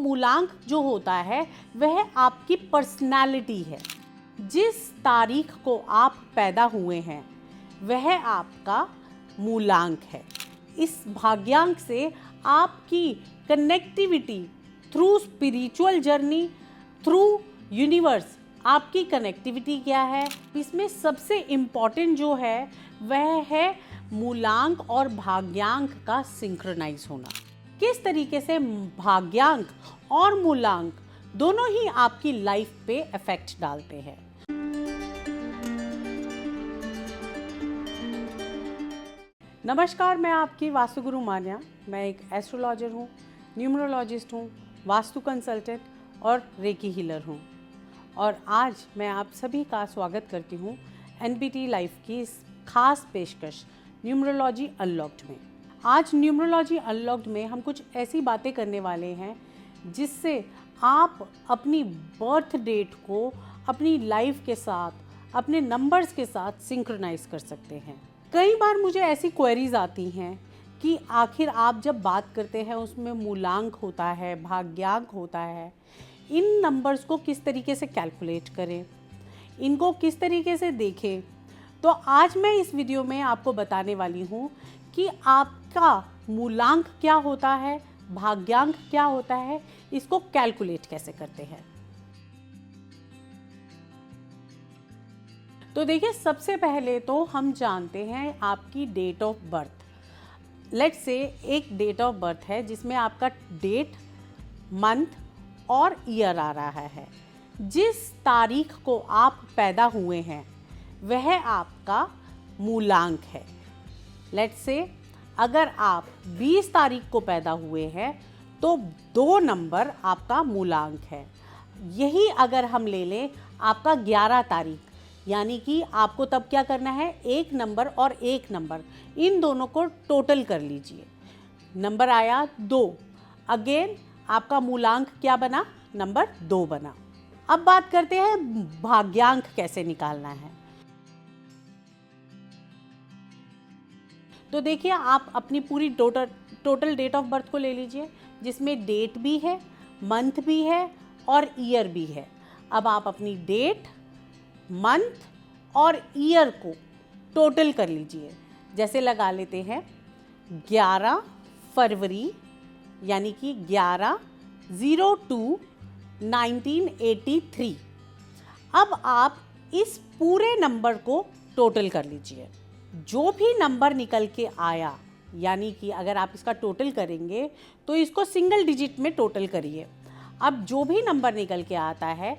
मूलांक जो होता है वह आपकी पर्सनालिटी है। जिस तारीख को आप पैदा हुए हैं वह आपका मूलांक है। इस भाग्यांक से आपकी connectivity through spiritual journey, through universe, आपकी कनेक्टिविटी क्या है। इसमें सबसे इम्पॉर्टेंट जो है वह है मूलांक और भाग्यांक का सिंक्रोनाइज होना। किस तरीके से भाग्यांक और मूलांक दोनों ही आपकी लाइफ पे इफेक्ट डालते हैं। नमस्कार, मैं आपकी वास्तु गुरु मान्या। मैं एक एस्ट्रोलॉजर हूँ, न्यूमरोलॉजिस्ट हूँ, वास्तु कंसल्टेंट और रेकी हीलर हूँ। और आज मैं आप सभी का स्वागत करती हूँ एनबीटी लाइफ की इस खास पेशकश न्यूमरोलॉजी अनलॉक्ड में। आज न्यूमरोलॉजी अनलॉक्ड में हम कुछ ऐसी बातें करने वाले हैं जिससे आप अपनी बर्थ डेट को अपनी लाइफ के साथ, अपने नंबर्स के साथ सिंक्रोनाइज कर सकते हैं। कई बार मुझे ऐसी क्वेरीज आती हैं कि आखिर आप जब बात करते हैं उसमें मूलांक होता है, भाग्यांक होता है, इन नंबर्स को किस तरीके से कैलकुलेट करें, इनको किस तरीके से देखें। तो आज मैं इस वीडियो में आपको बताने वाली हूँ कि आपका मूलांक क्या होता है, भाग्यांक क्या होता है, इसको कैलकुलेट कैसे करते हैं। तो देखिए, सबसे पहले तो हम जानते हैं आपकी date of birth. Let's say एक डेट ऑफ बर्थ है जिसमें आपका डेट, मंथ और ईयर आ रहा है। जिस तारीख को आप पैदा हुए हैं वह आपका मूलांक है। लेट्स से अगर आप 20 तारीख को पैदा हुए हैं तो 2 नंबर आपका मूलांक है। यही अगर हम ले लें आपका 11 तारीख, यानी कि आपको तब क्या करना है, 1 नंबर और 1 नंबर इन दोनों को टोटल कर लीजिए। नंबर आया 2। अगेन आपका मूलांक क्या बना, नंबर 2 बना। अब बात करते हैं भाग्यांक कैसे निकालना है। तो देखिए, आप अपनी पूरी टोटल डेट ऑफ बर्थ को ले लीजिए जिसमें डेट भी है, मंथ भी है और ईयर भी है। अब आप अपनी डेट, मंथ और ईयर को टोटल कर लीजिए। जैसे लगा लेते हैं 11 फरवरी, यानी कि 11/02/1983। अब आप इस पूरे नंबर को टोटल कर लीजिए। जो भी नंबर निकल के आया, यानी कि अगर आप इसका टोटल करेंगे तो इसको सिंगल डिजिट में टोटल करिए। अब जो भी नंबर निकल के आता है,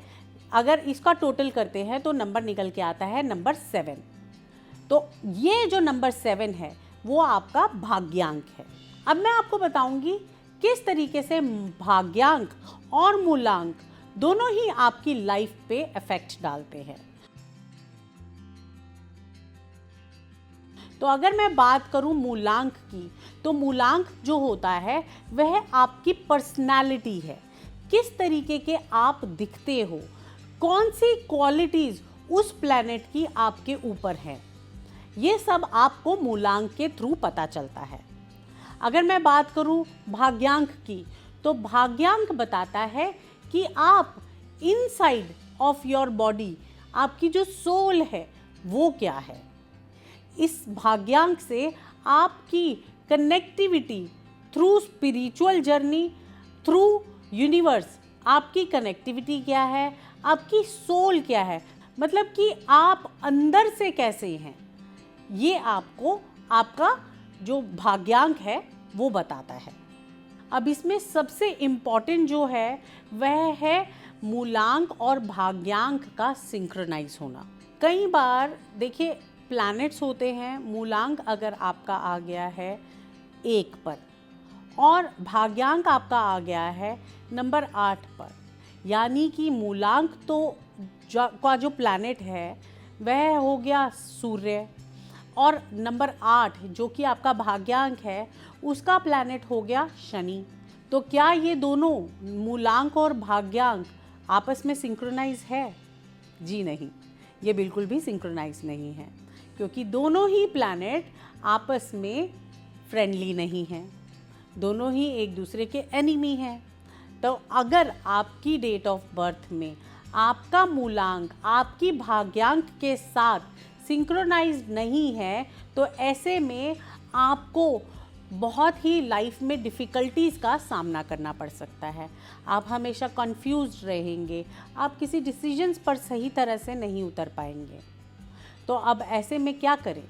अगर इसका टोटल करते हैं तो नंबर निकल के आता है नंबर 7। तो ये जो नंबर 7 है वो आपका भाग्यांक है। अब मैं आपको बताऊंगी किस तरीके से भाग्यांक और मूलांक दोनों ही आपकी लाइफ पे इफेक्ट डालते हैं। तो अगर मैं बात करूं मूलांक की, तो मूलांक जो होता है वह आपकी पर्सनालिटी है। किस तरीके के आप दिखते हो, कौन सी क्वालिटीज उस प्लैनेट की आपके ऊपर है, ये सब आपको मूलांक के थ्रू पता चलता है। अगर मैं बात करूं भाग्यांक की, तो भाग्यांक बताता है कि आप इनसाइड ऑफ योर बॉडी, आपकी जो सोल है वो क्या है। इस भाग्यांक से आपकी connectivity through spiritual journey, through universe, आपकी कनेक्टिविटी क्या है, आपकी सोल क्या है, मतलब कि आप अंदर से कैसे हैं, ये आपको आपका जो भाग्यांक है वो बताता है। अब इसमें सबसे इम्पॉर्टेंट जो है वह है मूलांक और भाग्यांक का सिंक्रोनाइज होना। कई बार देखिए, प्लैनेट्स होते हैं, मूलांक अगर आपका आ गया है 1 पर और भाग्यांक आपका आ गया है नंबर 8 पर, यानी कि मूलांक तो जो प्लैनेट है वह हो गया सूर्य, और नंबर 8 जो कि आपका भाग्यांक है उसका प्लैनेट हो गया शनि। तो क्या ये दोनों मूलांक और भाग्यांक आपस में सिंक्रोनाइज है? जी नहीं, ये बिल्कुल भी सिंक्रोनाइज नहीं है, क्योंकि दोनों ही प्लैनेट आपस में फ्रेंडली नहीं हैं, दोनों ही एक दूसरे के एनिमी हैं। तो अगर आपकी डेट ऑफ बर्थ में आपका मूलांक आपकी भाग्यांक के साथ सिंक्रोनाइज्ड नहीं है तो ऐसे में आपको बहुत ही लाइफ में डिफ़िकल्टीज़ का सामना करना पड़ सकता है। आप हमेशा कंफ्यूज्ड रहेंगे, आप किसी डिसीजंस पर सही तरह से नहीं उतर पाएंगे। तो अब ऐसे में क्या करें?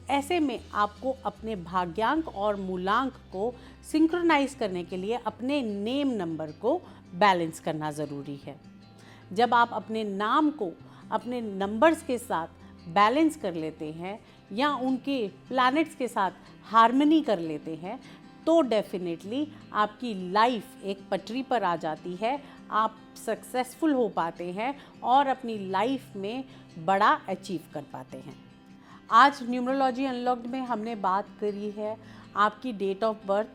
ऐसे में आपको अपने भाग्यांक और मूलांक को सिंक्रोनाइज करने के लिए अपने नेम नंबर को बैलेंस करना ज़रूरी है। जब आप अपने नाम को अपने नंबर्स के साथ बैलेंस कर लेते हैं या उनके प्लैनेट्स के साथ हार्मनी कर लेते हैं तो डेफिनेटली आपकी लाइफ एक पटरी पर आ जाती है, आप सक्सेसफुल हो पाते हैं और अपनी लाइफ में बड़ा अचीव कर पाते हैं। आज न्यूमरोलॉजी अनलॉक्ड में हमने बात करी है आपकी डेट ऑफ बर्थ,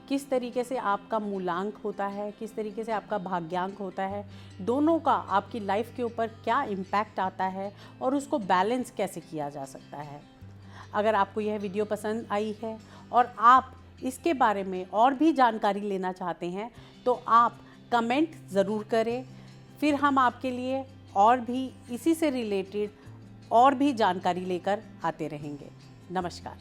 किस तरीके से आपका मूलांक होता है, किस तरीके से आपका भाग्यांक होता है, दोनों का आपकी लाइफ के ऊपर क्या इम्पैक्ट आता है और उसको बैलेंस कैसे किया जा सकता है। अगर आपको यह वीडियो पसंद आई है और आप इसके बारे में और भी जानकारी लेना चाहते हैं तो आप कमेंट ज़रूर करें, फिर हम आपके लिए और भी इसी से रिलेटेड और भी जानकारी लेकर आते रहेंगे। नमस्कार।